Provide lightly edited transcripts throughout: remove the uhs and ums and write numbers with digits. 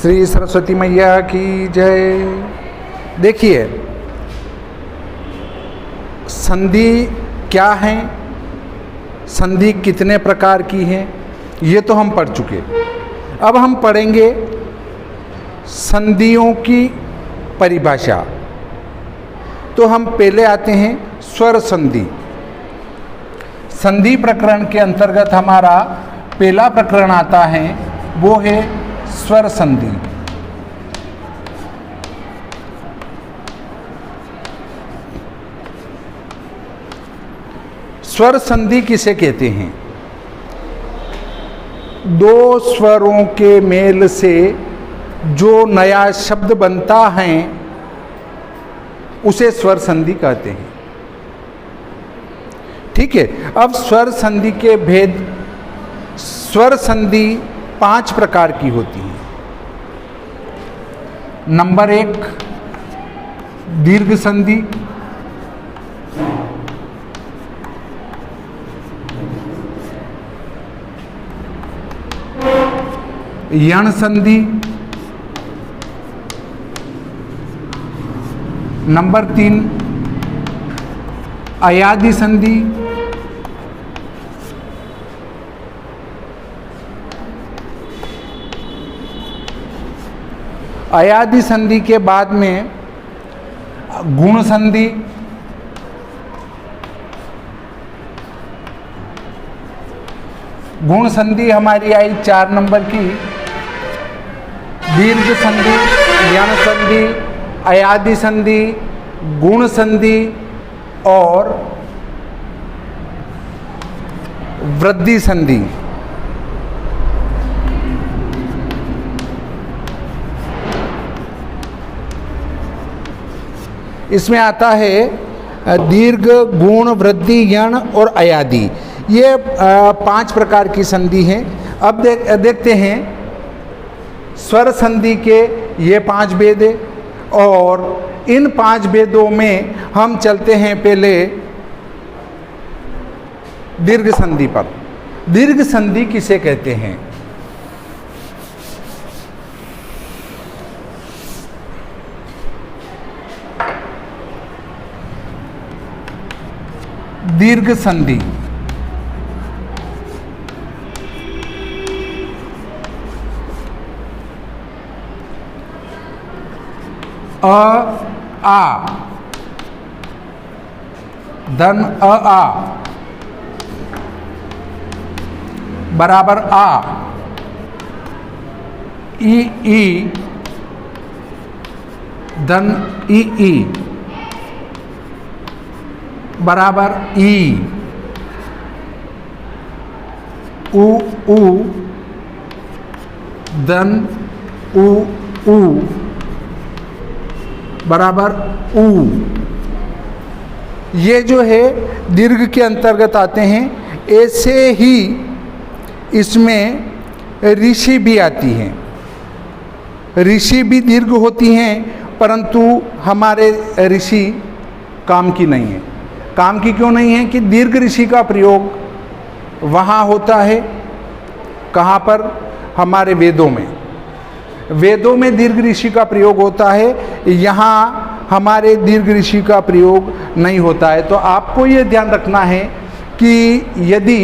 श्री सरस्वती मैया की जय। देखिए, संधि क्या है, संधि कितने प्रकार की हैं, ये तो हम पढ़ चुके। अब हम पढ़ेंगे संधियों की परिभाषा। तो हम पहले आते हैं स्वर संधि। संधि प्रकरण के अंतर्गत हमारा पहला प्रकरण आता है, वो है स्वर संधि। स्वर संधि किसे कहते हैं? दो स्वरों के मेल से जो नया शब्द बनता है उसे स्वर संधि कहते हैं। ठीक है। अब स्वर संधि के भेद, स्वर संधि 5 प्रकार की होती है। नंबर 1 दीर्घ संधि, यण संधि, नंबर 3 अयादि संधि, अयादि संधि के बाद में गुण संधि, गुण संधि हमारी आई 4 नंबर की। दीर्घ संधि, यण संधि, अयादि संधि, गुण संधि और वृद्धि संधि। इसमें आता है दीर्घ, गुण, वृद्धि, यण और अयादि। ये 5 प्रकार की संधि हैं। अब देखते हैं स्वर संधि के ये 5 भेद हैं, और इन 5 भेदों में हम चलते हैं पहले दीर्घ संधि पर। दीर्घ संधि किसे कहते हैं? दीर्घ संधि अ आ धन अ आ बराबर आ, ई धन ई बराबर ई, उ धन उ बराबर ऊ। ये जो है दीर्घ के अंतर्गत आते हैं। ऐसे ही इसमें ऋषि भी आती हैं। ऋषि भी दीर्घ होती हैं, परंतु हमारे ऋषि काम की नहीं है। काम की क्यों नहीं है? कि दीर्घ ऋषि का प्रयोग वहाँ होता है, कहाँ पर? हमारे वेदों में। वेदों में दीर्घ ऋषि का प्रयोग होता है, यहाँ हमारे दीर्घ ऋषि का प्रयोग नहीं होता है। तो आपको ये ध्यान रखना है कि यदि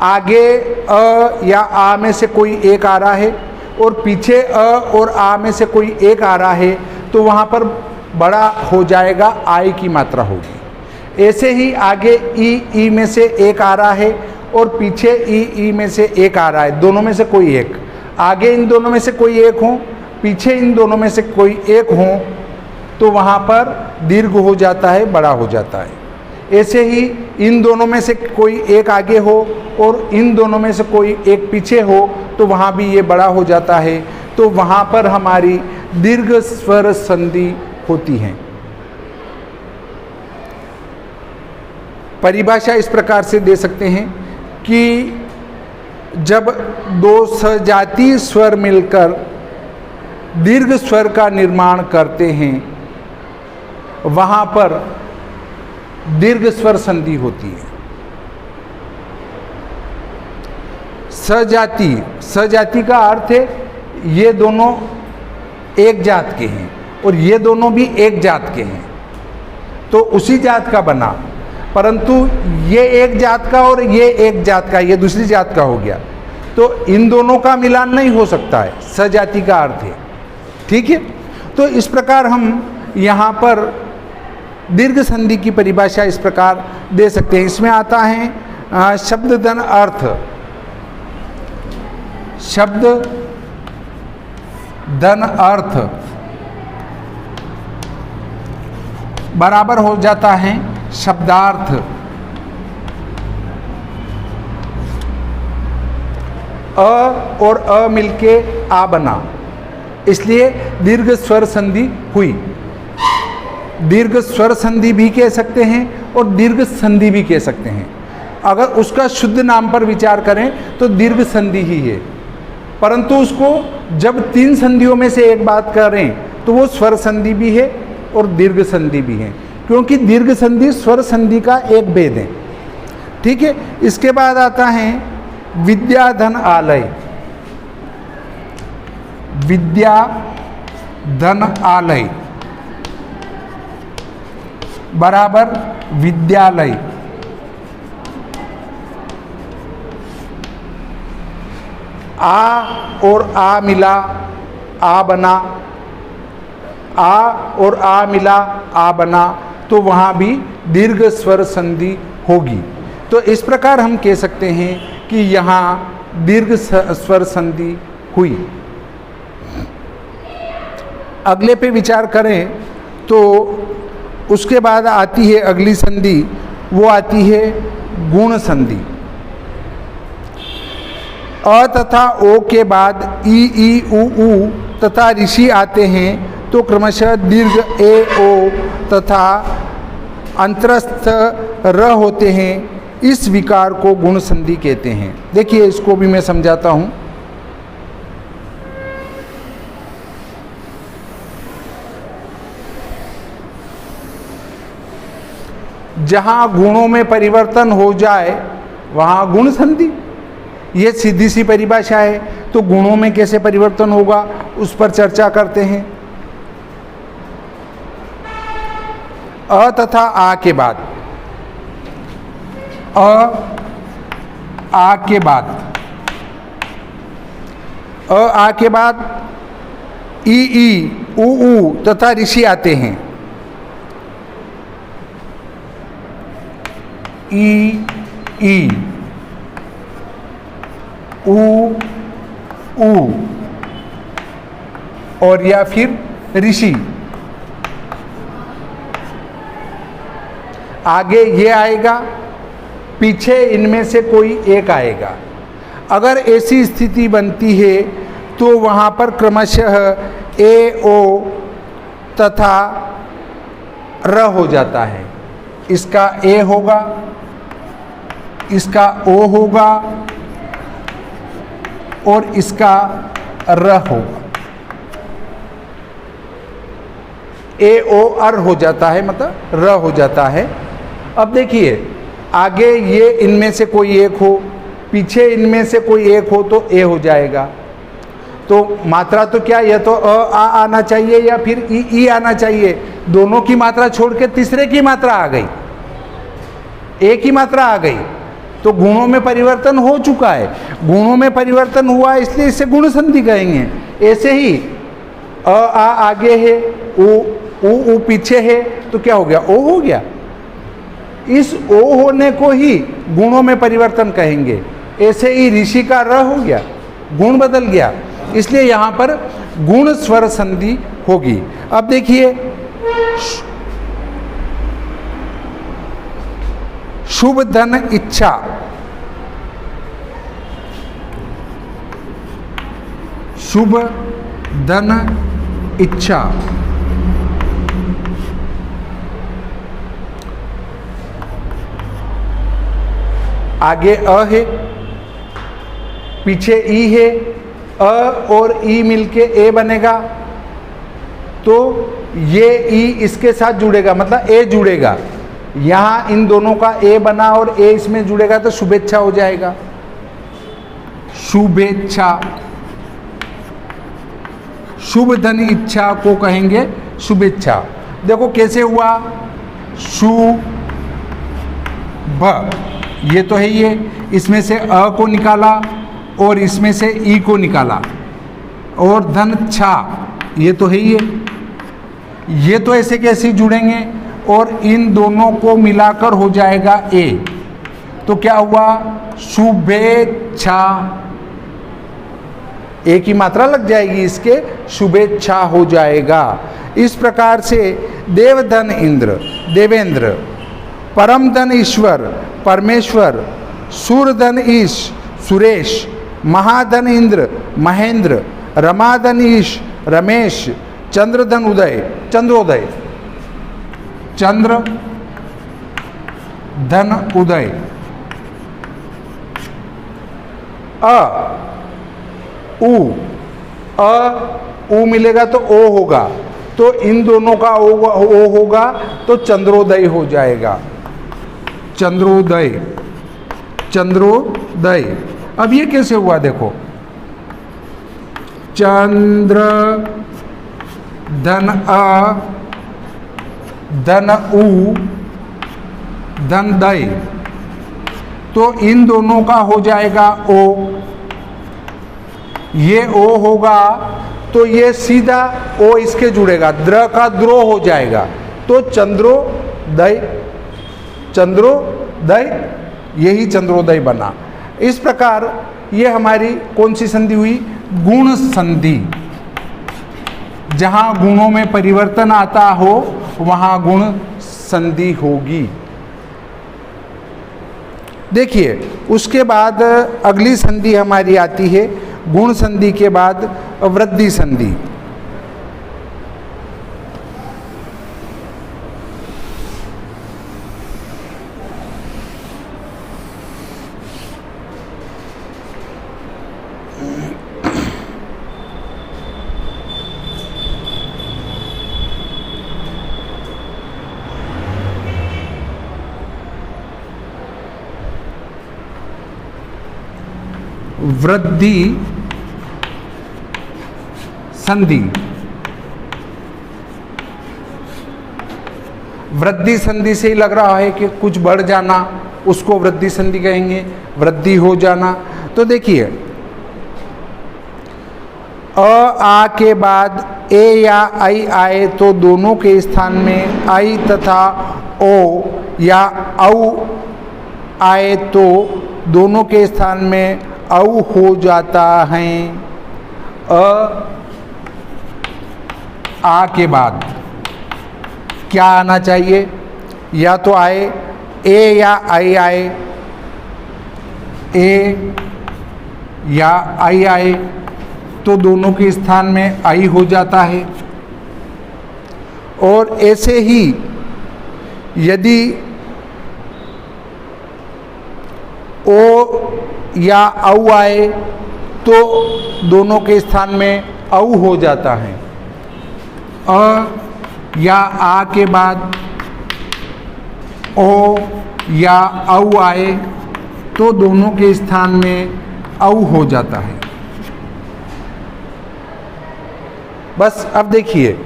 आगे अ या आ में से कोई एक आ रहा है और पीछे अ और आ में से कोई एक आ रहा है, तो वहाँ पर बड़ा हो जाएगा, आई की मात्रा होगी। ऐसे ही आगे ई में से एक आ रहा है और पीछे ई में से एक आ रहा है, दोनों में से कोई एक। आगे इन दोनों में से कोई एक हो, पीछे इन दोनों में से कोई एक हो, तो वहाँ पर दीर्घ हो जाता है, बड़ा हो जाता है। ऐसे ही इन दोनों में से कोई एक आगे हो और इन दोनों में से कोई एक पीछे हो, तो वहाँ भी ये बड़ा हो जाता है। तो वहाँ पर हमारी दीर्घ स्वर संधि होती है। परिभाषा इस प्रकार से दे सकते हैं कि जब 2 सजातीय स्वर मिलकर दीर्घ स्वर का निर्माण करते हैं, वहाँ पर दीर्घ स्वर संधि होती है। सजाति, सजाति का अर्थ है ये दोनों एक जात के हैं और ये दोनों भी एक जात के हैं, तो उसी जात का बना, परंतु ये एक जात का और ये एक जात का, ये दूसरी जात का हो गया, तो इन दोनों का मिलान नहीं हो सकता है, सजाति का अर्थ है। ठीक है, तो इस प्रकार हम यहाँ पर दीर्घ संधि की परिभाषा इस प्रकार दे सकते हैं। इसमें आता है शब्द धन अर्थ, शब्द धन अर्थ बराबर हो जाता है शब्दार्थ। अ और अ मिलके आ बना, इसलिए दीर्घ स्वर संधि हुई। दीर्घ स्वर संधि भी कह सकते हैं और दीर्घ संधि भी कह सकते हैं। अगर उसका शुद्ध नाम पर विचार करें तो दीर्घ संधि ही है, परंतु उसको जब 3 संधियों में से एक बात करें तो वो स्वर संधि भी है और दीर्घ संधि भी है, क्योंकि दीर्घ संधि स्वर संधि का एक भेद है। ठीक है, इसके बाद आता है विद्या धन आलय। विद्या धन आलय बराबर विद्यालय। आ और आ मिला आ बना, आ और आ मिला आ बना, तो वहाँ भी दीर्घ स्वर संधि होगी। तो इस प्रकार हम कह सकते हैं कि यहाँ दीर्घ स्वर संधि हुई। अगले पे विचार करें तो उसके बाद आती है अगली संधि, वो आती है गुण संधि। अ तथा ओ के बाद ई उ तथा ऋषि आते हैं, तो क्रमशः दीर्घ ए ओ तथा अंतरस्थ र होते हैं। इस विकार को गुण संधि कहते हैं। देखिए, इसको भी मैं समझाता हूँ। जहाँ गुणों में परिवर्तन हो जाए वहाँ गुण संधि, ये सीधी सी परिभाषा है। तो गुणों में कैसे परिवर्तन होगा उस पर चर्चा करते हैं। अ तथा आ के बाद, आ के बाद, आ के बाद ई उ तथा ऋषि आते हैं। ई उ और या फिर ऋषि। आगे ये आएगा, पीछे इनमें से कोई एक आएगा। अगर ऐसी स्थिति बनती है तो वहाँ पर क्रमशः ए ओ तथा र हो जाता है। इसका ए होगा, इसका ओ होगा और इसका र होगा। ए ओ अर हो जाता है, मतलब र हो जाता है। अब देखिए, आगे ये इनमें से कोई एक हो, पीछे इनमें से कोई एक हो तो ए हो जाएगा। तो मात्रा तो क्या, या तो आ आना चाहिए या फिर ई आना चाहिए। दोनों की मात्रा छोड़ के तीसरे की मात्रा आ गई, एक ही मात्रा आ गई, तो गुणों में परिवर्तन हो चुका है। गुणों में परिवर्तन हुआ इसलिए इसे गुण संधि कहेंगे। ऐसे ही आ आगे है, उ पीछे है, तो क्या हो गया, ओ हो गया। इस ओ होने को ही गुणों में परिवर्तन कहेंगे। ऐसे ही ऋषि का र हो गया, गुण बदल गया, इसलिए यहाँ पर गुण स्वर संधि होगी। अब देखिए, शुभ धन इच्छा, शुभ धन इच्छा, आगे अ है, पीछे ई है, अ और ई मिलके ए बनेगा, तो ये ई इसके साथ जुड़ेगा, मतलब ए जुड़ेगा। यहाँ इन दोनों का ए बना और ए इसमें जुड़ेगा तो शुभेच्छा हो जाएगा। शुभेच्छा, शुभ धन इच्छा को कहेंगे शुभेच्छा। देखो कैसे हुआ, शुभ, ये तो है ये, इसमें से अ को निकाला और इसमें से ई को निकाला, और धन छा, ये तो है ये तो ऐसे कैसे जुड़ेंगे, और इन दोनों को मिलाकर हो जाएगा ए। तो क्या हुआ, शुभेच्छा, ए की मात्रा लग जाएगी इसके, शुभेच्छा हो जाएगा। इस प्रकार से देवधन इंद्र, देवेंद्र, परम धन ईश्वर, परमेश्वर, सूरधन ईश, सुरेश, महाधन इंद्र, महेंद्र, रमाधन ईश, रमेश, चंद्रधन उदय, चंद्रोदय, चंद्र धन उदय, उ मिलेगा तो ओ होगा, तो इन दोनों का ओ होगा तो चंद्रोदय हो जाएगा, चंद्रोदय, चंद्रोदय। अब ये कैसे हुआ देखो, चंद्र धन अ धन उ धन दय, तो इन दोनों का हो जाएगा ओ, ये ओ होगा तो ये सीधा ओ इसके जुड़ेगा, द्र का द्रो हो जाएगा, तो चंद्रोदय, चंद्रोदय, यही चंद्रोदय बना। इस प्रकार ये हमारी कौन सी संधि हुई, गुण संधि। जहां गुणों में परिवर्तन आता हो वहां गुण संधि होगी। देखिए उसके बाद अगली संधि हमारी आती है, गुण संधि के बाद वृद्धि संधि। वृद्धि संधि, वृद्धि संधि से ही लग रहा है कि कुछ बढ़ जाना, उसको वृद्धि संधि कहेंगे, वृद्धि हो जाना। तो देखिए आ के बाद ए या आई आए तो दोनों के स्थान में आई तथा ओ या औ आए तो दोनों के स्थान में औ हो जाता है। आ के बाद क्या आना चाहिए, या तो आए ए या आई आए, ए या आई आए तो दोनों के स्थान में आई हो जाता है। और ऐसे ही यदि ओ या औ आए तो दोनों के स्थान में औ हो जाता है। अ या आ के बाद ओ या औ आए तो दोनों के स्थान में औ हो जाता है। बस अब देखिए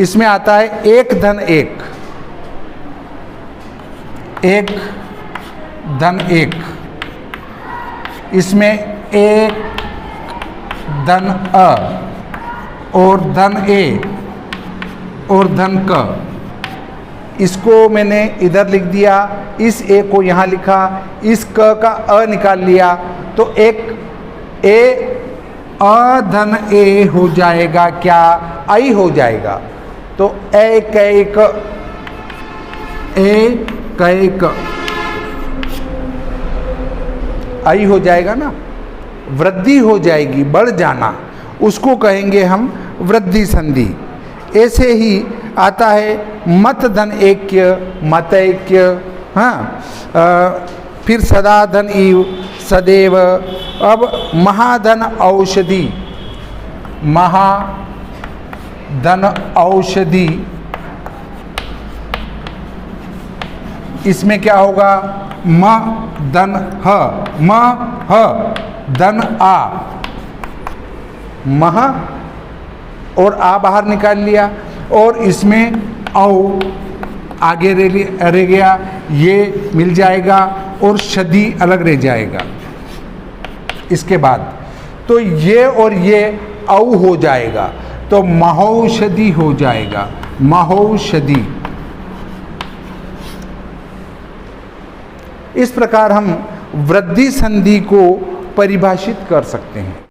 इसमें आता है एक धन एक, एक धन एक, इसमें एक धन अ और धन ए और धन क, इसको मैंने इधर लिख दिया, इस ए को यहाँ लिखा, इस क का अ निकाल लिया, तो एक ए अ धन ए हो जाएगा, क्या आई हो जाएगा। तो ए कै क, ए कै क आई हो जाएगा ना, वृद्धि हो जाएगी, बढ़ जाना, उसको कहेंगे हम वृद्धि संधि। ऐसे ही आता है मत धन ऐक्य, मत ऐक्य, हाँ, फिर सदा धन इव, सदैव। अब महाधन औषधि, महाधन औषधि, इसमें क्या होगा, म धन ह, म ह धन आ, मह और आ बाहर निकाल लिया, और इसमें औ आगे रह गया, ये मिल जाएगा और शदी अलग रह जाएगा। इसके बाद तो ये और ये औ हो जाएगा, तो महौषधि हो जाएगा, महौषधि। इस प्रकार हम वृद्धि संधि को परिभाषित कर सकते हैं।